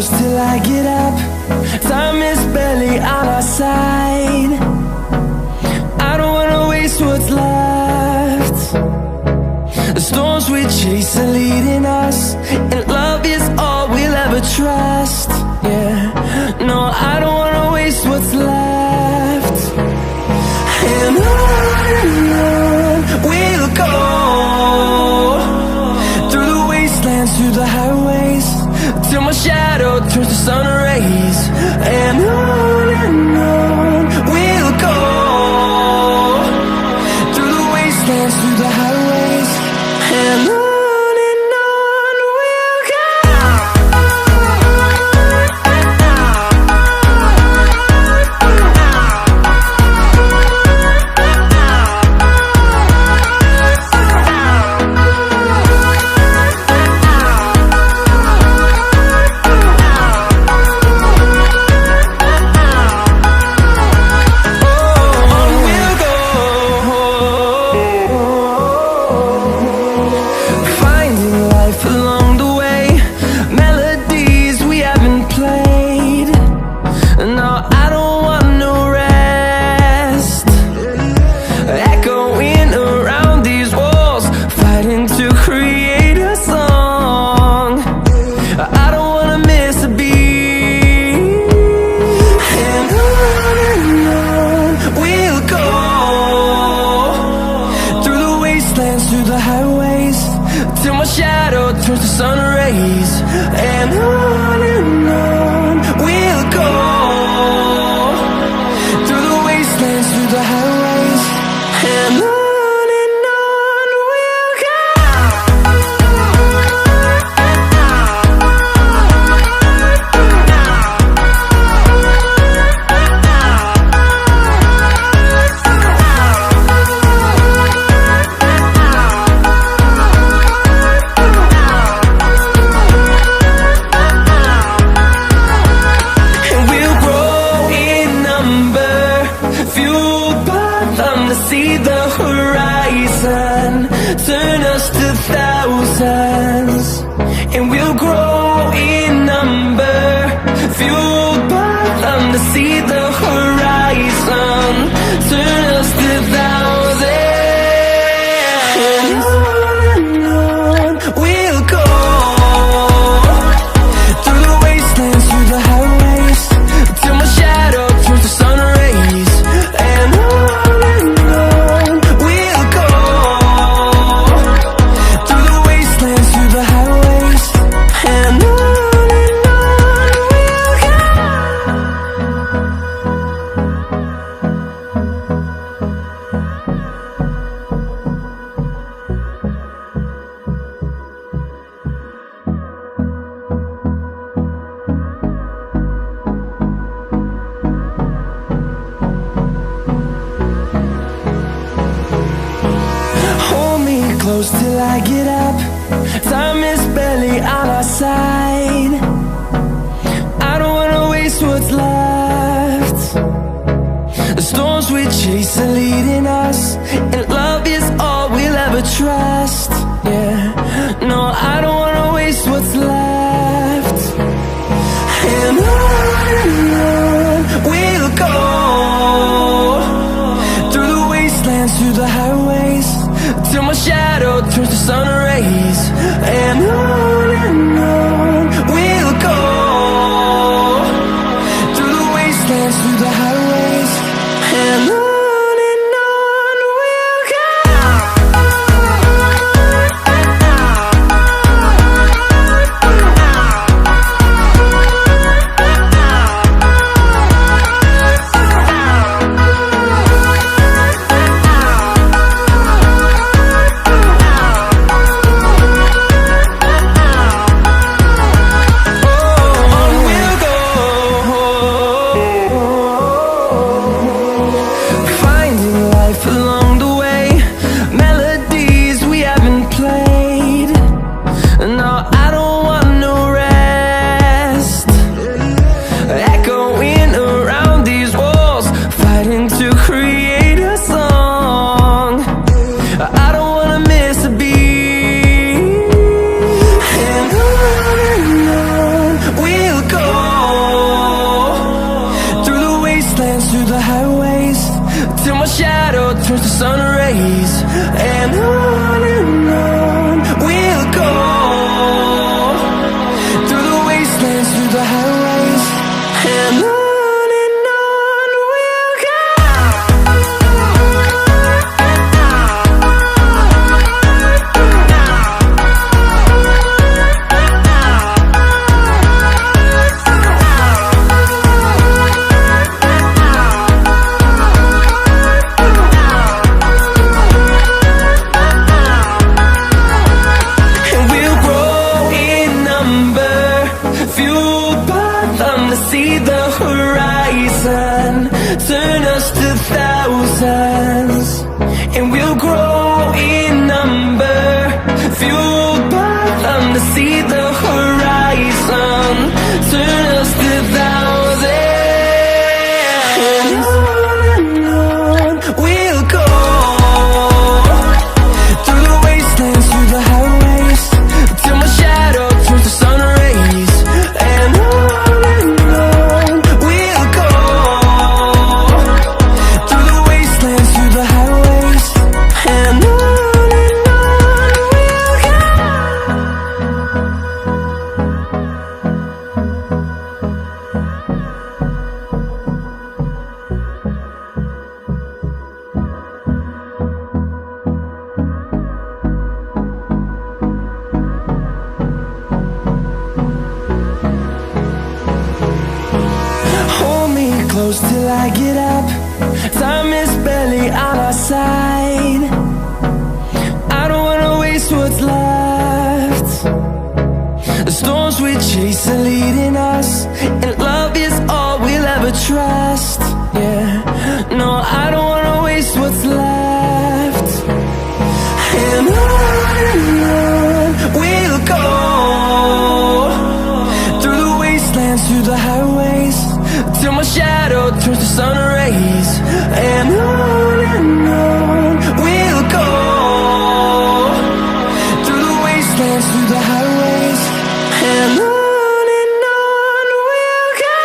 close till I get up. Time is barely on our side. I don't wanna waste what's left. The storms we chase are leading us, and love is all we'll ever trust. Yeah, no, I don't wanna waste what's left. And on we'll go, through the wastelands, through the highways, till my shadow turns to sun rays. And on we'll go, through the wastelands, through the highways, and on we'll go. Along the way, melodies we haven't played. No, I don't want no rest. Echoing around these walls, fighting to create a song. I don't wanna miss a beat. And on we'll go, through the wastelands, through the highways, till my shadow turns to sun rays. And on we'll go, through the wastelands, through the highways, and on we'll go. See the horizon, turn us to thousands, and we'll grow in number, fueled by them. To see the horizon, turn us to thousands, and on we'll go, through the wastelands, through the highways, till my shadow turns to sun rays. And close till I get up. Time is barely on our side. I don't wanna waste what's left. The storms we chase are leading us, and love is all we'll ever trust. Yeah, no, I don't wanna waste what's left. And on we'll go, through the wastelands, through the highways, till my shadow turns to sun rays. And on we'll go, through the wastelands, through the highways, and on we'll go. On we'll go. wastelands, through the highways, till my shadow turns to sun rays. And on we'll go, through the wastelands, through the highways, and on we'll go. See the horizon, turn us to thousands, and we'll grow in number, fueled by them. To see the horizon, turn us to thousands, and on we'll go, through the wastelands, through the highways, till my shadow turns to sun rays. And close till I get up. Time is barely on our side. I don't wanna waste what's left. The storms we chase are leading us, and love is all we'll ever trust. Yeah, no, I don't wanna waste what's left. And on we'll go, through the wastelands, through the highways, till my shadow turns to sun rays. And on we'll go, through the wastelands, through the highways, and on we'll go.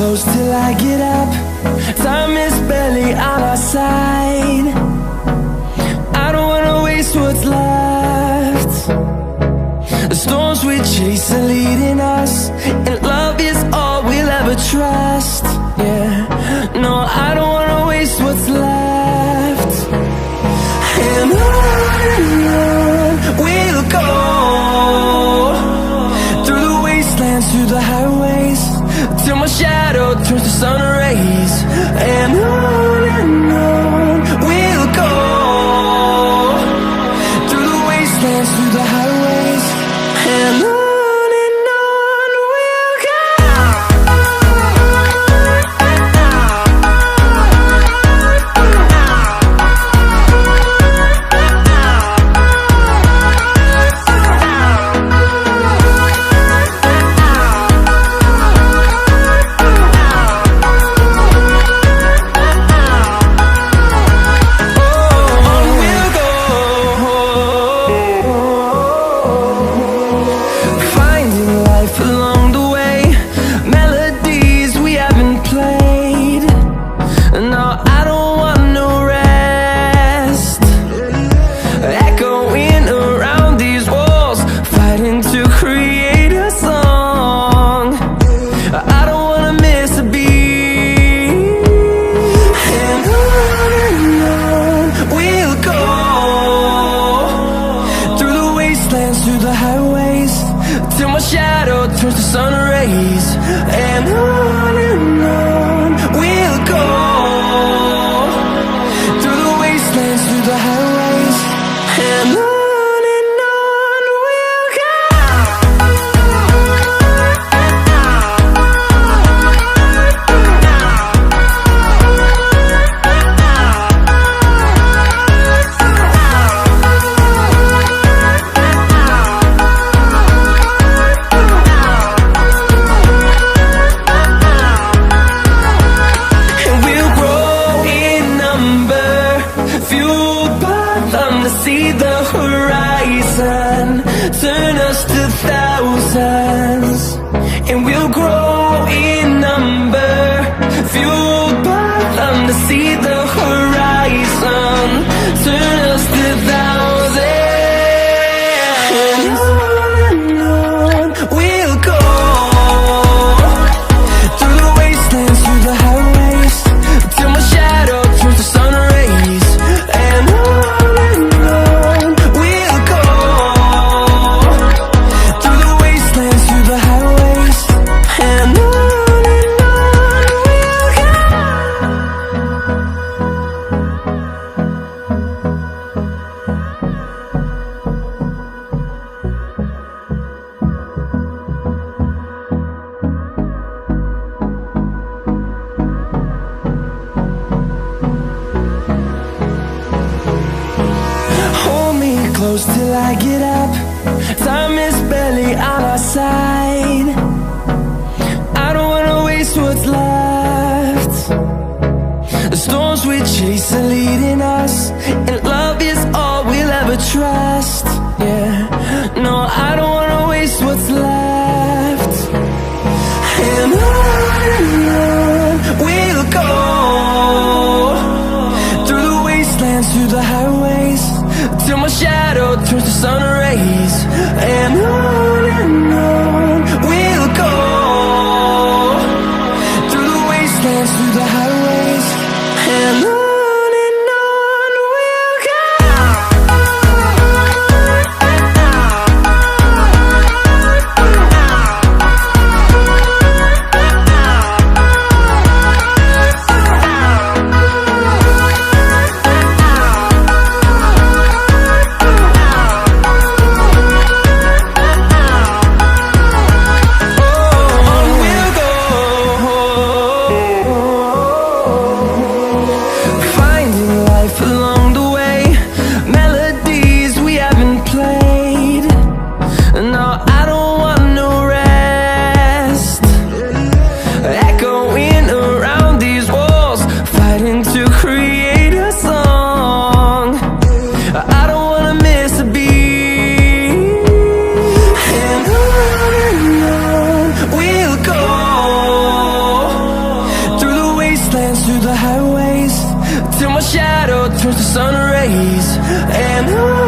close till I get up. Time is barely on our side. I don't wanna waste what's left. The storms we chase are leading us, and love is all we'll ever trust. Yeah, no, I don't wanna waste what's left. And on we'll go, through the wastelands, through the highways, till my shadow turns to sun rays. And on we'll go, through the wastelands, through the highways, and on we'll go. Along the way, melodies we haven't played. No, I don't want no rest. Echoing around these walls, fighting to create a song. I don't wanna miss a beat. And on we'll go, through the wastelands, through the highways, till my shadow turns to sun rays. And on we'll go, through the wastelands, through the highways, and on we'll go. See the horizon, turn us to thousands, and we'll grow in number, fueled by them to see the horizon, turn us to thousands. And on we'll go, through the wastelands, through the highways, till my shadow turns to sun rays. And close till I get up. Time is barely on our side. I don't wanna waste what's left. The storms we chase are leading us, and love is all we'll ever trust. Yeah, no, I don't wanna waste what's left. And on we'll go, through the wastelands, through the highways, till my shadow turns to sun rays. And on we'll go, through the wastelands, through the highways, and on we'll go. And on